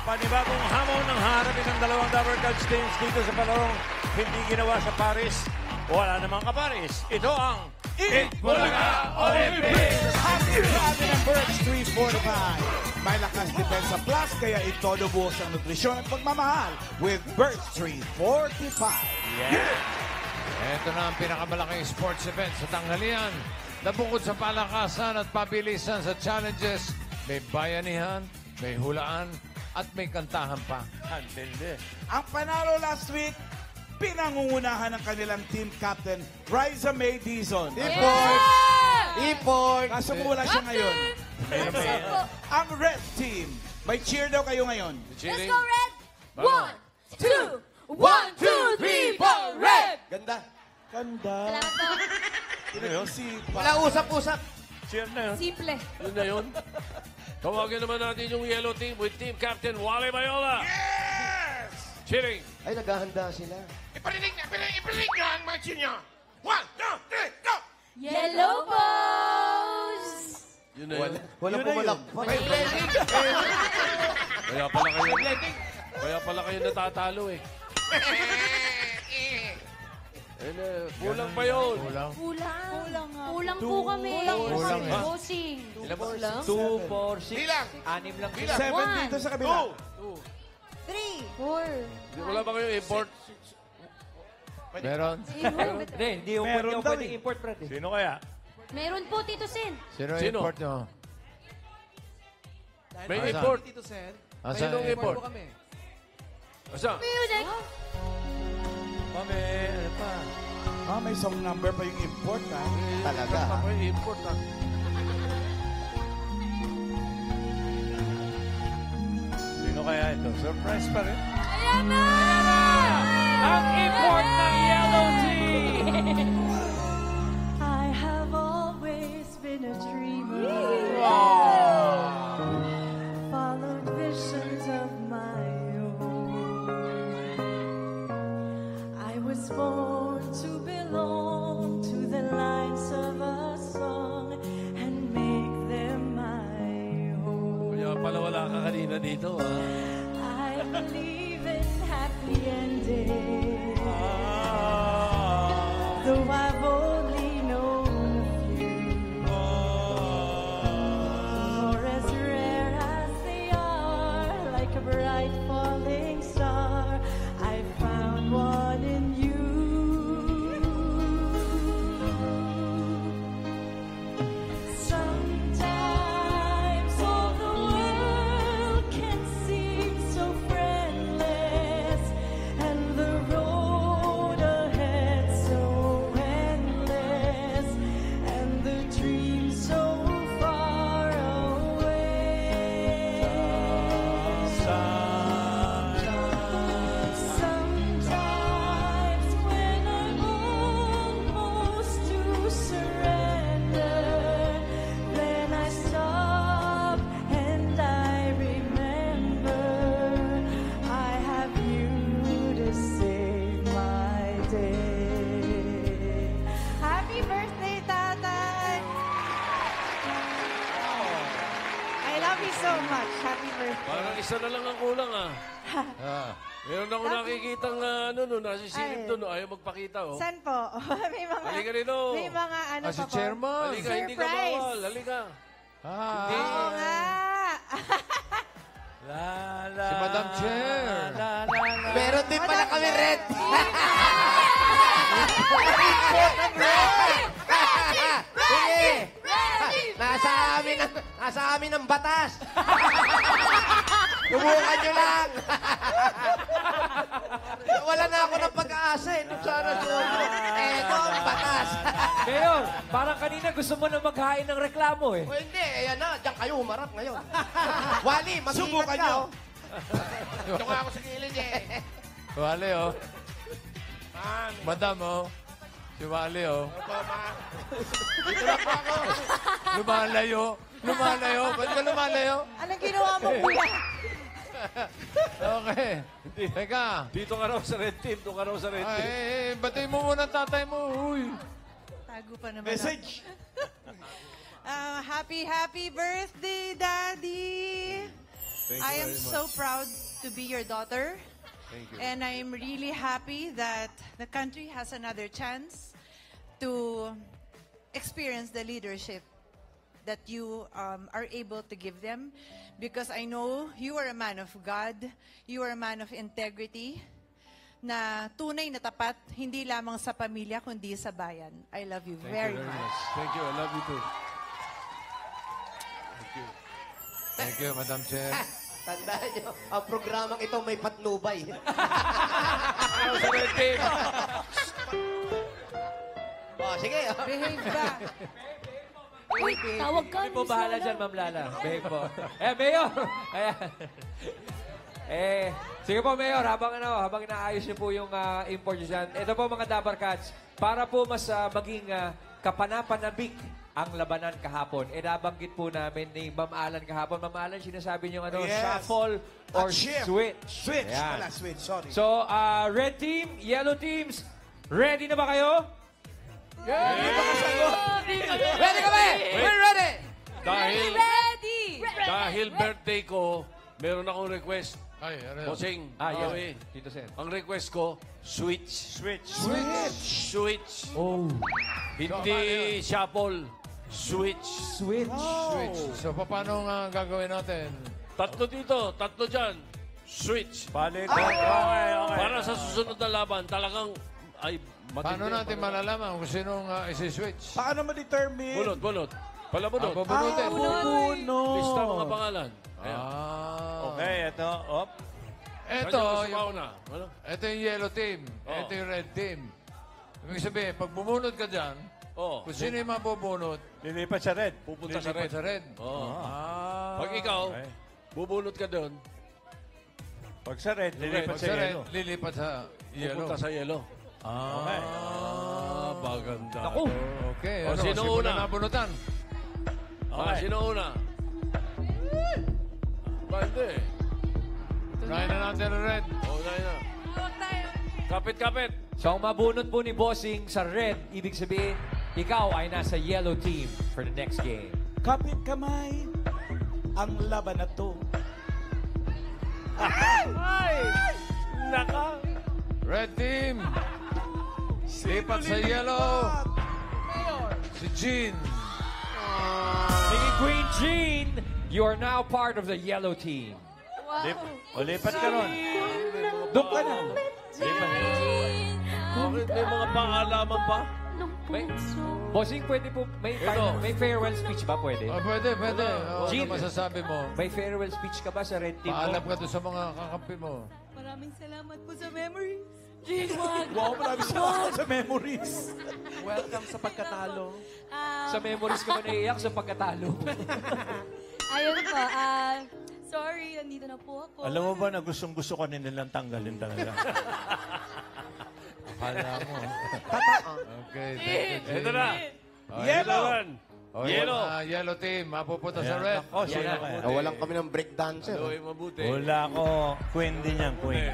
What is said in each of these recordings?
Panibagong hamon ng harapin ng dalawang Dabber Cats teams dito sa palarong hindi ginawa sa Paris. Wala namang kaparis. Ito ang Bulaga Olympics! Happy Friday ng Birds 345. May lakas depensa plus, kaya ito lubos ang nutrisyon at pagmamahal with Birds 345. Ito na ang pinakamalaking sports event sa tanghalian na bukod sa palakasan at pabilisan sa challenges, may bayanihan, may hulaan, at may kantahan pa. Antindi. Ang panalo last week, pinangungunahan ng kanilang team captain, Riza May Dizon. Import! Kaso wala siya ngayon. Ang red team, may cheer daw kayo ngayon. Let's go, Red! 1, 2, 1, 2, 3, 4, Red! Ganda. Ganda. Salamat po. Pinag-isipan. Wala usap-usap. Cheer na yun. Simple. Yun na yun. Tawagin naman natin yung yellow team with Team Captain Wally Bayola. Yes! Cheering. Ay, naghahanda sila. Iparinig niya ang mga cheer niya. 1, 2, 3, go! Yellow Pose! Yun na yun. Wala Yun na pumalakpak. yun. Kaya pala kayo natatalo eh. Kulang pa yun. Kulang. Kulang po kami. Kulang eh. Bossing. Ilan ba lang? 2, 4, 6. Bilang. 6 lang. 7 dito sa kabila. 3, 4. Wala ba kayo import? Meron? Hindi yung Meron daw pwedeng eh. import, Brad. Sino kaya? Meron po, Tito Sen. Sino Sino? import nyo? May Asa? import. Asa Sinong import? Asa? Music. Mami, ano pa? May song number pa yung import, ha? Talaga, ha? May import ah. Sino kaya ito? Surprise pa rin. Ayan na! Ang import ng yellow team! I have always been a dreamer. Followed visions of my own. I was born to belong to the lines of a song and make them my own. Kaya pala wala ka kanina dito ah. I believe in happy endings. Though I've only known a few. For as rare as they are, like a bright falling star, I found one in you. Sometimes all the world can seem so friendless, and the road ahead so endless, and the dream so far away. Sometimes when I'm almost to surrender, then I stop and I remember I have you to save my day. Happy birthday, Tatay! I love you so much. Happy birthday. Parang isa na lang ang kulang ah. Ah. Meron ako nakikitang nasisilip Ay. doon. Ayaw magpakita oh. Saan po? may mga... Halika rito. May mga ano Si pa po. chairman. Halika, hindi ka Surprise. bawal. Halika. Ah. Oo nga. La, la, Si Madam Chair. La, la, la. Meron din pala kami red. Sige. Nasa amin ang batas. Subukan nyo lang. Wala na ako ng pag-aasa eh. Nung sana sumo. Eto ang batas. Mayor, parang kanina gusto mo na maghain ng reklamo eh. O hindi, ayan na. Diyan kayo humarap ngayon. Wally, mag-ingat Subukan ka. nyo. Oh. Ito nga ako sa gilid eh. Wale oh. Madam oh. Si Wale oh. Dito lang po ako. Lumalayo. Lumalayo. Ba't ka lumalayo? Anong ginawa mo, kuya? Okay. Teka. Dito ka raw sa red team. Doon ka raw sa red team. Ay, batay mo muna ang tatay mo. Uy. Tago pa naman. Message. Happy birthday, Daddy! I am so proud to be your daughter. Thank you. And I'm really happy that the country has another chance to experience the leadership that you are able to give them. Because I know you are a man of God, you are a man of integrity, na tunay na tapat, hindi lamang sa pamilya, kundi sa bayan. I love you very much. Thank you. I love you too. Thank you, Madam Chair. Tandaan nyo, ang programang ito may patnubay. Ano sa red team? Oh, sige. Behave ba? Uy, tawag ka. Hindi po bahala dyan, Ma'am Lala. Behave po. Mayor! Ayan. Sige po, Mayor, habang inaayos niyo po yung import niyo dyan. Ito po mga Dabar Cats, para po mas maging kapanapanabik ang labanan kahapon. Nabanggit po namin ni Ma'am Alan kahapon. Ma'am Alan, sinasabi niyo Yes. shuffle or At shift. switch. Switch Ayan. pala, switch. Sorry. So, red team, yellow teams, ready na ba kayo? Hindi pa kasagot. Ready kami! We're ready! Dahil birthday ko, meron akong request. Ay, ano yun? Bossing, Yes. Joey. Tito Sen. Ang request ko, switch. Switch. Switch. Oh. Hindi shuffle. Switch. Switch. Switch. So, paano nga gagawin natin? Tatlo dito, tatlo dyan. Switch. Palit. Okay. Para sa susunod na laban, talagang ay matindi. Paano natin malalaman kung sinong isi-switch? Paano ma-determine? Bunot. Palabunot. Bubunutin. Bunot. Lista mga pangalan. Ayan. Okay, ito. Op. Ito, Kanya yung, na. Ano? ito yung yellow team. Oo. Ito yung red team. Ibig sabihin, pag bumunod ka dyan, Oh, kung sino yung mabubunot, Lilipat sa red. pupunta sa lilipat red. sa red. Oh. Ah. Pag ikaw, Okay. bubunot ka doon, Pag sa red, lilipat Pag sa sa red, yellow. lilipat sa yellow. pupunta sa yellow. Okay. Baganda. Naku. Okay. O, sino Sino una? nabunutan? Okay. Sino una? Ba, hindi. Unahin na natin ang red. Okay na. Kapit. So, ang mabunot po ni Bossing sa red, ibig sabihin, ikaw ay nasa yellow team for the next game. Kapit kamay. Ang laban na to. Naka. Red team. Lipat sa yellow. Si Jean. Singing Queen Jean, you are now part of the yellow team. Lipat ka ron. Doon ka na. Bakit may mga pangalaman pa? May, Bossing, pwede po, may farewell speech ba pwede? Oh, pwede. Jean. Ano masasabi mo? May farewell speech ka ba sa red team? Paalam ka doon sa mga kakampi mo. Maraming salamat po sa memories. Wow, maraming salamat sa memories. Welcome sa pagkatalo. Sa memories ka ba naiiyak sa pagkatalo? Ayun po, sorry, nandito na po ako. Alam mo ba na gustong-gusto ka nilang tanggalin talaga? Akala mo. Okay, thank you, Jean. Ito na. Yellow. Oh, Yellow. Yellow team, mapupunta sa red. Oh, sino kaya? Nawalan kami ng breakdancer. Ano yung mabuti? Wala ko. Queen din yan, queen.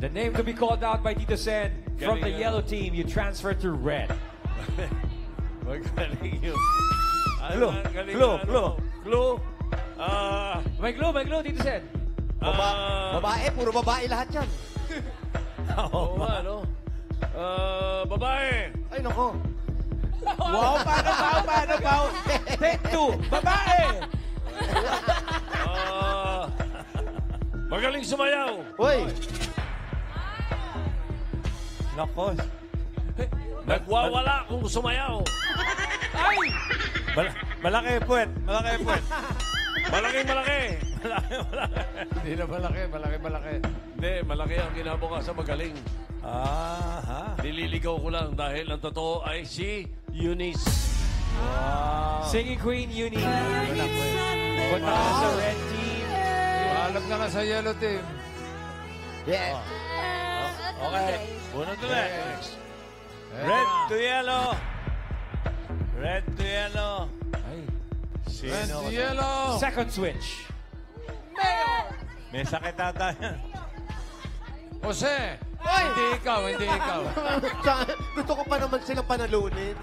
The name to be called out by Tito Sen. From the Galing, yellow team, you transfer to red. Magaling yun. Clue. Galing Clue. na, ano? Clue. May glue, Tito Sen. Babae, puro babae lahat yan. Oo nga, no? Babae. Ay, nako. Wow, paano ba? Take two. Babae. Magaling sumayaw. Uy, Nako. Nagwawala kung sumayaw. Malaki puwet. Malaki puwet. Malaking malaki. Hindi na malaki. Hindi, malaki ang kinabukasan magaling. Aha. Nililigaw ko lang dahil ang totoo ay si Eunice. Singing Queen Eunice. Punta ka sa red team. Paalam ka na sa yellow team. yes. Okay. Bunot ulit. Next. Red to yellow. Red to yellow. Ay. Red Sino? to yellow. Second switch. May sakit ata yan. Jose. Hindi ikaw. Gusto ko pa naman silang panalunin.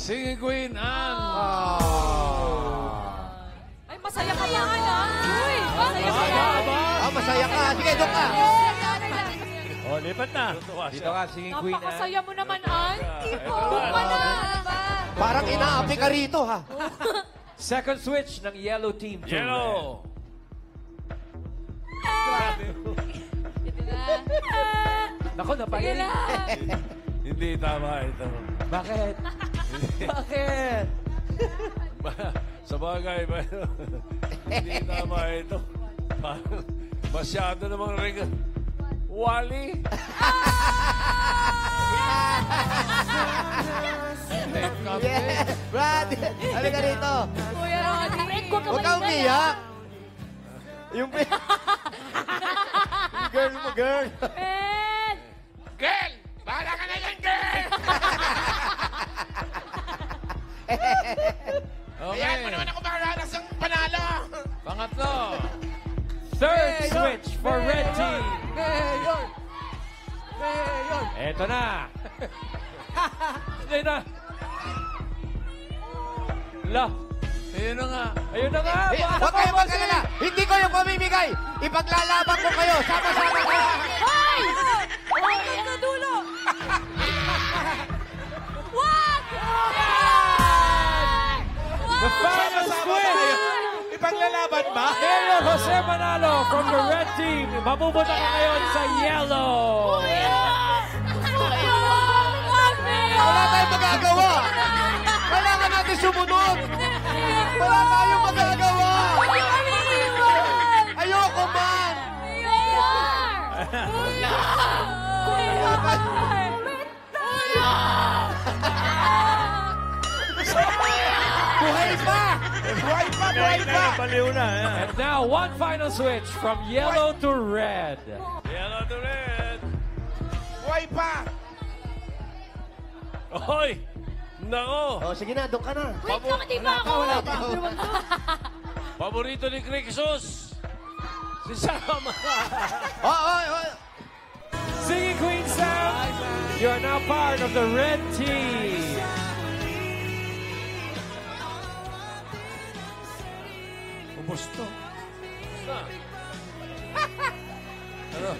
Sige, Queen Anne. Ay, masaya ka yan, ah. Uy, masaya ka yan. Masaya ka. Sige, doon ka. O, lipat na. Dito ka, sige, Queen Anne. Napakasaya mo naman, Ann. Doon ka na. Parang inaapi ka rito, ha? Second switch ng yellow team. to Yellow. Ito na. red. Naku, napahilig. Hindi tama ito. Bakit? Bakit? Sa bagay, hindi tama ito. Parang masyado namang ring. Wally? Yeah. Brad, halika rito. Kuya Roddy. Huwag ka umiyak. Yung girl mo, girl. Ben! Girl! Bahala ka na yan, girl! Okay. ako bahala sa panalo! Pangatlo. Third switch for red team. Mayor! Mayor! Eto na. Ayun na. La. Ayun na nga. Ayun na nga. Huwag kayong mag-alala. Hindi ko yung pamimigay. Ipaglalaban ko kayo. Sama-sama kayo. Hoy! Hoy, sa dulo! What? The final switch. Ipaglalaban ba? Mayor Jose Manalo from the red team. Mapupunta ka ngayon sa yellow. Wala tayong magagawa. Kailangan natin sumunod. Wala tayong magagawa. Ayoko man. Buhay pa. Buhay pa, buhay pa. Baliw na. And now, one final switch from yellow to red. Yellow to red. Buhay pa. Hoy! Nako! Oh, sige na, doon ka na. Wait lang, di ba ako? Wala pa. Paborito ni Crixus. Si Sam. Oh. Singing Queen Sam, you are now part of the red team. Ubus to. Ano?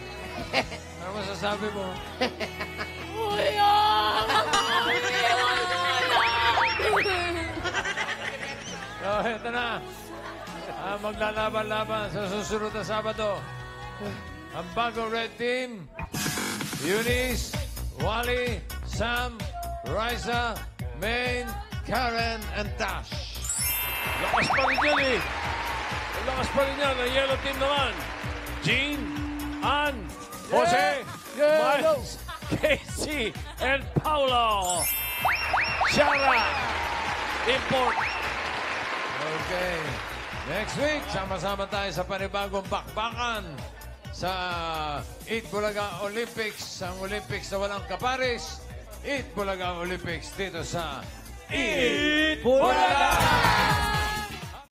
Ano masasabi mo? Oh, eto na. Maglalaban-laban sa susunod na Sabado. Ang bagong red team, Eunice, Wally, Sam, Raisa, Maine, Karen, and Tash. Lakas pa rin yan eh. Lakas pa rin yan. Ang yellow team naman. Jean, Ann, Jose, Miles, Casey, and Paulo. Shara, Import. Okay. Next week, sama-sama tayo sa panibagong bakbakan sa Eat Bulaga Olympics. Ang Olympics na walang kaparis. Eat Bulaga Olympics dito sa Eat Bulaga!